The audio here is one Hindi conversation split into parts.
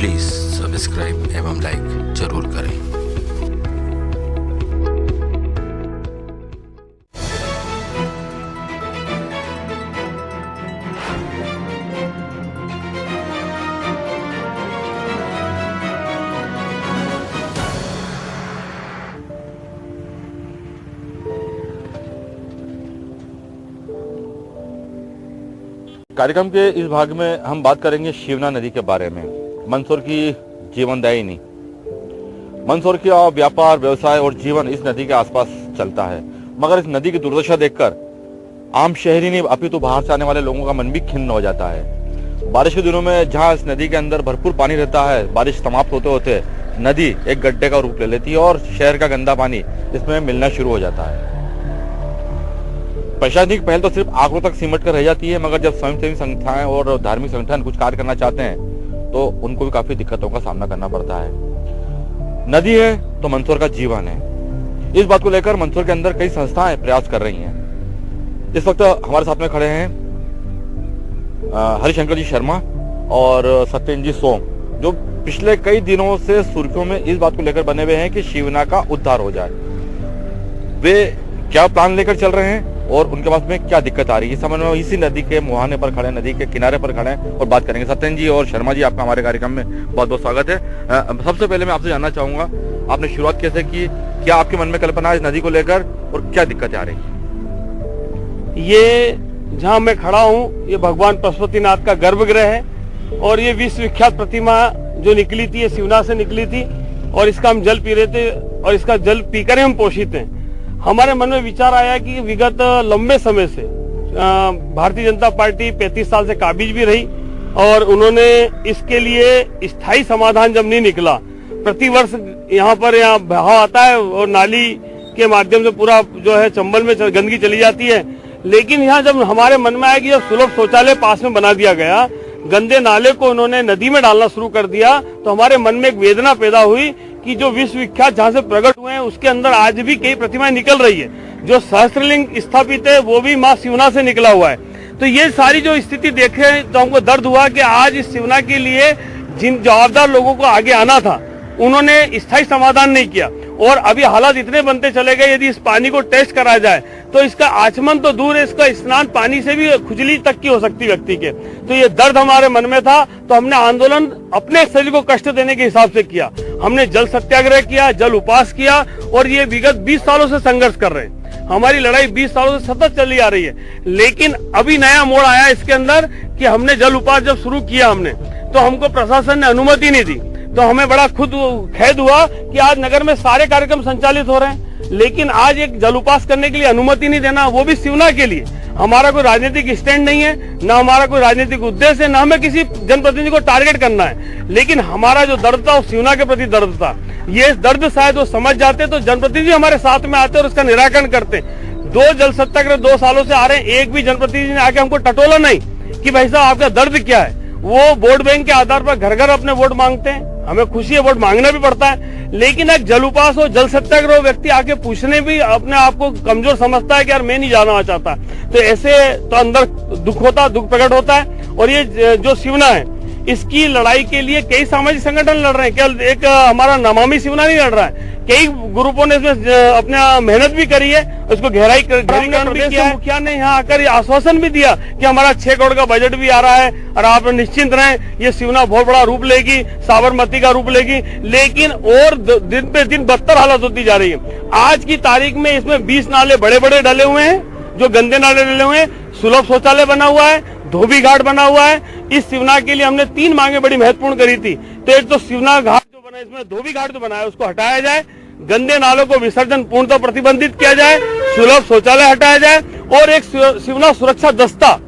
प्लीज़ सब्सक्राइब एवं लाइक जरूर करें। कार्यक्रम के इस भाग में हम बात करेंगे शिवना नदी के बारे में। मंदसौर की जीवनदायिनी। मंदसौर का व्यापार, व्यवसाय और जीवन इस नदी के आसपास चलता है, मगर इस नदी की दुर्दशा देखकर आम शहरी नहीं अपितु बाहर से आने वाले लोगों का मन भी खिन्न हो जाता है। बारिश के दिनों में जहां इस नदी के अंदर भरपूर पानी रहता है, बारिश समाप्त होते होते नदी एक गड्ढे का रूप ले लेती है और शहर का गंदा पानी इसमें मिलना शुरू हो जाता है। प्रशासनिक पहल तो सिर्फ आंकड़ों तक सिमट कर रह जाती है, मगर जब स्वयंसेवी संस्थाएं और धार्मिक संगठन कुछ कार्य करना चाहते हैं तो उनको भी काफी दिक्कतों का सामना करना पड़ता है। नदी है तो मंदसौर का जीवन है। इस बात को लेकर मंदसौर के अंदर कई संस्थाएं प्रयास कर रही हैं। इस वक्त हमारे साथ में खड़े हैं हरिशंकर जी शर्मा और सत्येंद्र जी सोम, जो पिछले कई दिनों से सुर्खियों में इस बात को लेकर बने हुए हैं कि शिवना का उद्धार हो जाए। वे क्या प्लान लेकर चल रहे हैं और उनके पास में क्या दिक्कत आ रही है, इस समय में इसी नदी के मुहाने पर खड़े, नदी के किनारे पर खड़े हैं और बात करेंगे। सत्येंद्र जी और शर्मा जी, आपका हमारे कार्यक्रम में बहुत बहुत स्वागत है। सबसे पहले मैं आपसे जानना चाहूंगा, आपने शुरुआत कैसे की, क्या आपके मन में कल्पना है इस नदी को लेकर और क्या दिक्कतें आ रही है? ये जहाँ मैं खड़ा हूँ ये भगवान पशुपतिनाथ का गर्भगृह है और ये विश्व विख्यात प्रतिमा जो निकली थी ये शिवना से निकली थी और इसका हम जल पी रहे थे और इसका जल पीकर हम पोषित हैं। हमारे मन में विचार आया कि विगत लंबे समय से भारतीय जनता पार्टी 35 साल से काबिज भी रही और उन्होंने इसके लिए स्थायी समाधान जब नहीं निकला, प्रतिवर्ष यहाँ बहाव आता है और नाली के माध्यम से पूरा जो है चंबल में गंदगी चली जाती है, लेकिन यहाँ जब हमारे मन में आया कि जब सुलभ शौचालय पास में बना दिया गया, गंदे नाले को उन्होंने नदी में डालना शुरू कर दिया, तो हमारे मन में एक वेदना पैदा हुई कि जो विश्व विख्यात जहाँ से प्रकट हुए हैं उसके अंदर आज भी कई प्रतिमाएं निकल रही है। जो सहस्त्रलिंग स्थापित है वो भी माँ शिवना से निकला हुआ है। तो ये सारी जो स्थिति देखे तो हमको दर्द हुआ कि आज इस शिवना के लिए जिन जवाबदार लोगों को आगे आना था उन्होंने स्थायी समाधान नहीं किया और अभी हालात इतने बनते चले गए, यदि इस पानी को टेस्ट करा जाए तो इसका आचमन तो दूर है, इसका स्नान पानी से भी खुजली तक की हो सकती है व्यक्ति के। तो ये दर्द हमारे मन में था, तो हमने आंदोलन अपने शरीर को कष्ट देने के हिसाब से किया। हमने जल सत्याग्रह किया, जल उपवास किया और ये विगत 20 सालों से संघर्ष कर रहे हैं। हमारी लड़ाई 20 सालों से सतत चली आ रही है, लेकिन अभी नया मोड़ आया इसके अंदर कि हमने जल उपवास जब शुरू किया हमने, तो हमको प्रशासन ने अनुमति नहीं दी। तो हमें बड़ा खुद खेद हुआ कि आज नगर में सारे कार्यक्रम संचालित हो रहे हैं, लेकिन आज एक जल उपवास करने के लिए अनुमति नहीं देना, वो भी शिवना के लिए। हमारा कोई राजनीतिक स्टैंड नहीं है, ना हमारा कोई राजनीतिक उद्देश्य है, ना हमें किसी जनप्रतिनिधि को टारगेट करना है, लेकिन हमारा जो दर्द था वो शिवना के प्रति दर्द था। ये दर्द शायद वो समझ जाते तो जनप्रतिनिधि हमारे साथ में आते और उसका निराकरण करते। 2 जल सत्याग्रह 2 सालों से आ रहे हैं, एक भी जनप्रतिनिधि ने आके हमको टटोला नहीं कि भाई साहब आपका दर्द क्या है। वो वोट बैंक के आधार पर घर घर अपने वोट मांगते हैं, हमें खुशी है, वोट मांगना भी पड़ता है, लेकिन एक जल उपवास हो, जल सत्याग्रह व्यक्ति आके पूछने भी अपने आप को कमजोर समझता है कि यार मैं नहीं जाना चाहता। तो ऐसे तो अंदर दुख प्रकट होता है। और ये जो शिवना है इसकी लड़ाई के लिए कई सामाजिक संगठन लड़ रहे हैं, केवल एक हमारा नमामि शिवना नहीं लड़ रहा है, कई ग्रुपों ने इसमें अपना मेहनत भी करी है, उसको गहरीकरण भी किया है। मुखिया ने यहाँ आकर आश्वासन भी दिया कि हमारा 6 करोड़ का बजट भी आ रहा है और आप निश्चिंत रहें, ये शिवना बहुत बड़ा रूप लेगी, साबरमती का रूप लेगी, लेकिन और दिन पे दिन बदतर हालत होती जा रही है। आज की तारीख में इसमें 20 नाले बड़े बड़े डले हुए हैं, जो गंदे नाले डले हुए हैं, सुलभ शौचालय बना हुआ है, धोबी घाट बना हुआ है। इस शिवना के लिए हमने 3 मांगे बड़ी महत्वपूर्ण करी थी। तो एक तो शिवना घाट जो बना, इसमें धोबी घाट जो बनाया उसको हटाया जाए, गंदे नालों को विसर्जन पूर्णतः प्रतिबंधित किया जाए, सुलभ शौचालय हटाया जाए और एक शिवना सुरक्षा दस्ता।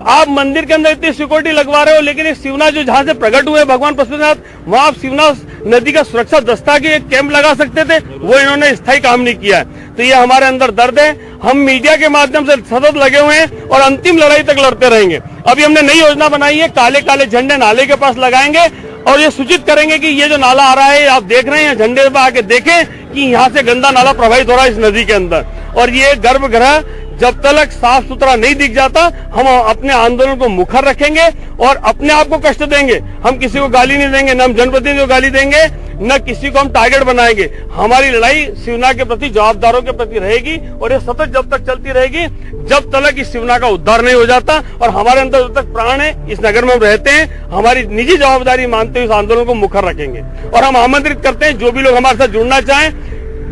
आप मंदिर के अंदर इतनी सिक्योरिटी लगवा रहे हो, लेकिन एक शिवना जो जहां से प्रकट हुए भगवान पशुपतिनाथ, वहां आप शिवना नदी का सुरक्षा दस्ता के एक कैंप लगा सकते थे, वो इन्होंने स्थायी काम नहीं किया है। तो ये हमारे अंदर दर्द है। हम मीडिया के माध्यम से सतत लगे हुए हैं और अंतिम लड़ाई तक लड़ते रहेंगे। अभी हमने नई योजना बनाई है, काले काले झंडे नाले के पास लगाएंगे और ये सूचित करेंगे कि ये जो नाला आ रहा है आप देख रहे हैं, झंडे पर आके देखें कि यहाँ से गंदा नाला प्रवाहित हो रहा है इस नदी के अंदर। और ये गर्भगृह जब तक साफ सुथरा नहीं दिख जाता हम अपने आंदोलन को मुखर रखेंगे और अपने आप को कष्ट देंगे। हम किसी को गाली नहीं देंगे, न हम जनप्रतिनिधि को गाली देंगे, न किसी को हम टारगेट बनाएंगे। हमारी लड़ाई शिवना के प्रति, जवाबदारों के प्रति रहेगी और ये सतत जब तक चलती रहेगी जब तक इस शिवना का उद्धार नहीं हो जाता। और हमारे अंदर जब तक प्राण है, इस नगर में हम रहते हैं, हमारी निजी जवाबदारी मानते हुए इस आंदोलन को मुखर रखेंगे। और हम आमंत्रित करते हैं जो भी लोग हमारे साथ जुड़ना चाहें,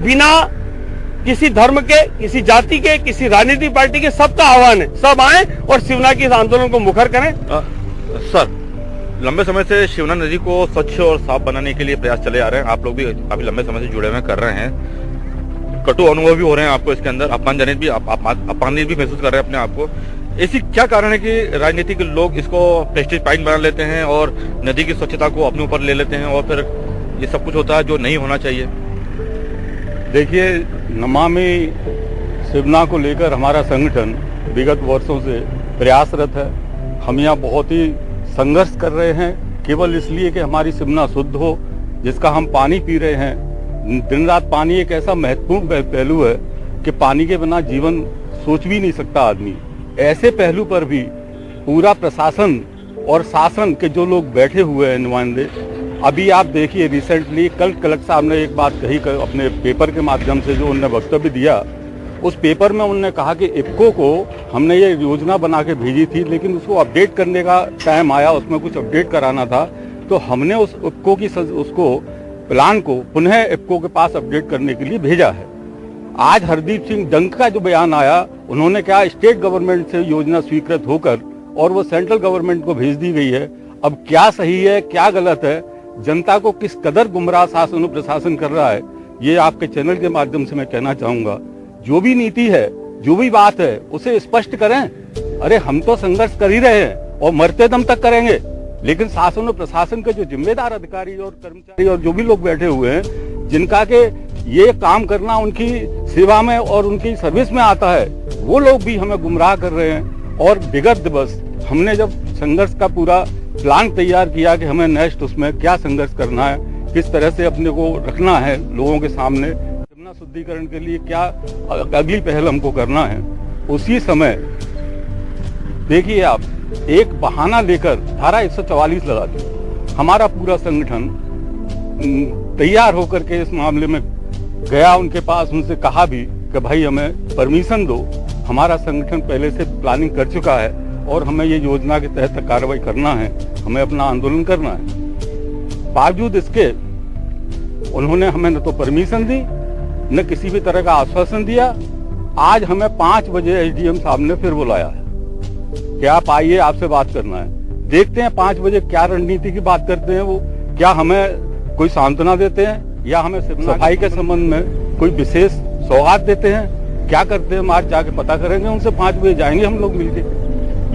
बिना किसी धर्म के, किसी जाति के, किसी राजनीतिक पार्टी के, सबका आह्वान है, सब आए और शिवना की इस आंदोलन को मुखर करें। सर, लंबे समय से शिवना नदी को स्वच्छ और साफ बनाने के लिए प्रयास चले आ रहे हैं। आप लोग भी काफी लंबे समय से जुड़े हुए कर रहे हैं। कटु अनुभव भी हो रहे हैं आपको इसके अंदर, अपमानजनित भी, अपमानित भी महसूस कर रहे हैं अपने आप को। ऐसी क्या कारण है कि राजनीतिक लोग इसको प्रेस्टीज पॉइंट बना लेते हैं और नदी की स्वच्छता को अपने ऊपर ले लेते हैं और फिर ये सब कुछ होता है जो नहीं होना चाहिए? देखिए, नमामि शिवना को लेकर हमारा संगठन विगत वर्षों से प्रयासरत है। हम यहाँ बहुत ही संघर्ष कर रहे हैं, केवल इसलिए कि हमारी शिवना शुद्ध हो, जिसका हम पानी पी रहे हैं। दिन रात पानी एक ऐसा महत्वपूर्ण पहलू है कि पानी के बिना जीवन सोच भी नहीं सकता आदमी। ऐसे पहलू पर भी पूरा प्रशासन और शासन के जो लोग बैठे हुए हैं नुमाइंदे, अभी आप देखिए रिसेंटली कल कलेक्टर साहब ने एक बात कही अपने पेपर के माध्यम से, जो उन्होंने वक्तव्य दिया, उस पेपर में उन्होंने कहा कि इफ्को को हमने ये योजना बना के भेजी थी, लेकिन उसको अपडेट करने का टाइम आया, उसमें कुछ अपडेट कराना था, तो हमने उस इफ्को की उसको प्लान को पुनः इफ्को के पास अपडेट करने के लिए भेजा है। आज हरदीप सिंह डंक का जो बयान आया, उन्होंने कहा स्टेट गवर्नमेंट से योजना स्वीकृत होकर और वो सेंट्रल गवर्नमेंट को भेज दी गई है। अब क्या सही है क्या गलत है, जनता को किस कदर गुमराह शासन और प्रशासन कर रहा है, ये आपके चैनल के माध्यम से मैं कहना चाहूंगा। जो भी नीति है, जो भी बात है, उसे स्पष्ट करें। अरे हम तो संघर्ष कर ही रहे हैं और मरते दम तक करेंगे, लेकिन शासन और प्रशासन के जो जिम्मेदार अधिकारी और कर्मचारी और जो भी लोग बैठे हुए हैं, जिनका के ये काम करना उनकी सेवा में और उनकी सर्विस में आता है, वो लोग भी हमें गुमराह कर रहे हैं। और विगत दिवस हमने जब संघर्ष का पूरा प्लान तैयार किया कि हमें नेक्स्ट उसमें क्या संघर्ष करना है, किस तरह से अपने को रखना है लोगों के सामने, शिवना शुद्धिकरण के लिए क्या अगली पहल हमको करना है, उसी समय देखिए आप एक बहाना लेकर धारा 144 लगा दी। हमारा पूरा संगठन तैयार होकर के इस मामले में गया उनके पास, उनसे कहा भी कि भाई हमें परमिशन दो, हमारा संगठन पहले से प्लानिंग कर चुका है और हमें ये योजना के तहत कार्रवाई करना है, हमें अपना आंदोलन करना है। बावजूद इसके उन्होंने हमें न तो परमिशन दी, न किसी भी तरह का आश्वासन दिया। आज हमें 5 बजे एसडीएम साहब ने फिर बुलाया है कि आप आइए, आपसे बात करना है। देखते हैं 5 बजे क्या रणनीति की बात करते हैं वो, क्या हमें कोई सांत्वना देते हैं या हमें सफाई के संबंध में कोई विशेष सौगात देते हैं, क्या करते हैं हम आज जाके पता करेंगे उनसे। 5 बजे जाएंगे हम लोग मिलके।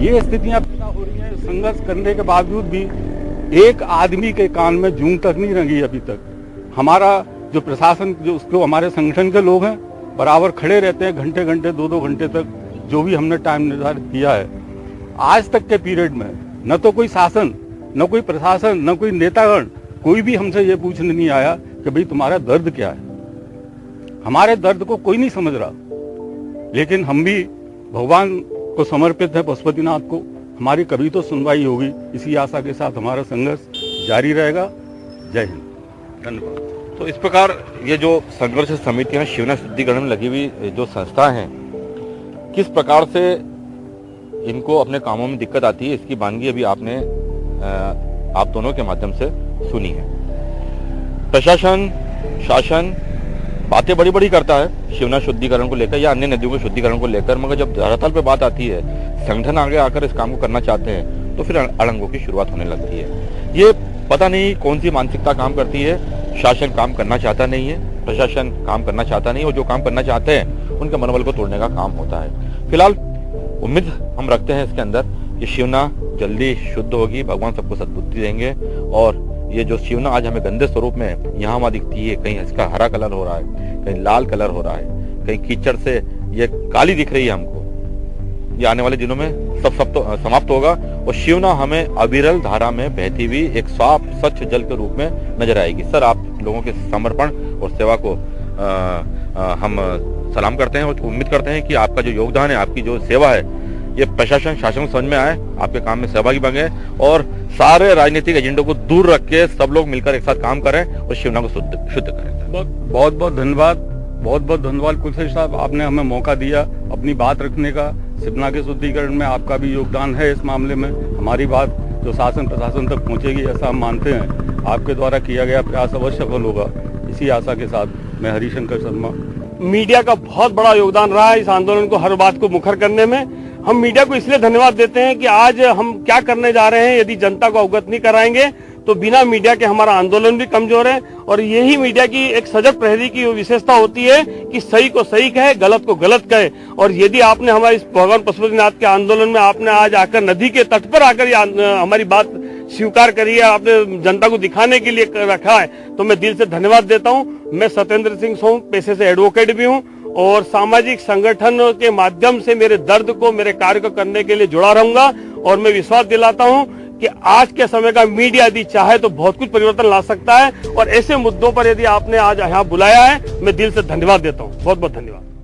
ये स्थितियां पैदा हो रही हैं। संघर्ष करने के बावजूद भी एक आदमी के कान में जूं तक नहीं रंगी अभी तक। हमारा जो प्रशासन, जो उसको हमारे संगठन के लोग हैं, बराबर खड़े रहते हैं घंटे घंटे 2-2 घंटे तक, जो भी हमने टाइम निर्धारित किया है। आज तक के पीरियड में न तो कोई शासन, न कोई प्रशासन, न कोई नेतागण, कोई भी हमसे ये पूछने नहीं आया कि भाई तुम्हारा दर्द क्या है। हमारे दर्द को कोई नहीं समझ रहा, लेकिन हम भी भगवान को समर्पित है, पशुपतिनाथ को। हमारी कभी तो सुनवाई होगी, इसी आशा के साथ हमारा संघर्ष जारी रहेगा। जय हिंद, धन्यवाद। तो इस प्रकार ये जो संघर्ष समितियां शिवना शुद्धिकरण में लगी हुई जो संस्था हैं, किस प्रकार से इनको अपने कामों में दिक्कत आती है, इसकी वानगी अभी आपने आप दोनों के माध्यम से सुनी है। प्रशासन, शासन बातें बड़ी बड़ी करता है शिवना शुद्धिकरण को लेकर या अन्य नदियों के शुद्धिकरण को लेकर, मगर जब धरातल पे बात आती है, संगठन आगे आकर इस काम को करना चाहते हैं, तो फिर अड़ंगों की शुरुआत होने लगती है। ये पता नहीं कौन सी मानसिकता काम करती है। शासन काम करना चाहता नहीं है, प्रशासन काम करना चाहता नहीं, और जो काम करना चाहते हैं उनके मनोबल को तोड़ने का काम होता है। फिलहाल उम्मीद हम रखते हैं इसके अंदर ये शिवना जल्दी शुद्ध होगी, भगवान सबको सद्बुद्धि देंगे। और ये जो शिवना आज हमें गंदे स्वरूप में यहाँ वहाँ दिखती है, कहीं इसका हरा कलर हो रहा है, कहीं लाल कलर हो रहा है, कहीं कीचड़ से ये काली दिख रही है हमको, ये आने वाले दिनों में सब तो समाप्त होगा और शिवना हमें अविरल धारा में बहती हुई एक साफ स्वच्छ जल के रूप में नजर आएगी। सर, आप लोगों के समर्पण और सेवा को हम सलाम करते हैं और उम्मीद करते हैं कि आपका जो योगदान है, आपकी जो सेवा है, ये प्रशासन शासन समझ में आए, आपके काम में सहभागी बने और सारे राजनीतिक एजेंडों को दूर रख के सब लोग मिलकर एक साथ काम करें और शिवना को शुद्ध करें। बहुत बहुत धन्यवाद कुलशेखर साहब, आपने हमें मौका दिया अपनी बात रखने का। शिवना के शुद्धिकरण में आपका भी योगदान है। इस मामले में हमारी बात जो शासन प्रशासन तक पहुंचेगी ऐसा हम मानते हैं। आपके द्वारा किया गया प्रयास अवश्य सफल होगा, इसी आशा के साथ मैं हरिशंकर शर्मा। मीडिया का बहुत बड़ा योगदान रहा है इस आंदोलन को हर बात को मुखर करने में। हम मीडिया को इसलिए धन्यवाद देते हैं कि आज हम क्या करने जा रहे हैं यदि जनता को अवगत नहीं कराएंगे तो बिना मीडिया के हमारा आंदोलन भी कमजोर है। और यही मीडिया की एक सजग प्रहरी की विशेषता होती है कि सही को सही कहे, गलत को गलत कहे। और यदि आपने हमारे इस भगवान पशुपतिनाथ के आंदोलन में आपने आज आकर नदी के तट पर आकर हमारी बात स्वीकार करी है, आपने जनता को दिखाने के लिए रखा है, तो मैं दिल से धन्यवाद देता हूँ। मैं सत्येंद्र सिंह सोम, पेशे से एडवोकेट भी हूँ और सामाजिक संगठन के माध्यम से मेरे दर्द को, मेरे कार्य को करने के लिए जुड़ा रहूंगा। और मैं विश्वास दिलाता हूं कि आज के समय का मीडिया यदि चाहे तो बहुत कुछ परिवर्तन ला सकता है। और ऐसे मुद्दों पर यदि आपने आज यहाँ बुलाया है, मैं दिल से धन्यवाद देता हूं। बहुत बहुत धन्यवाद।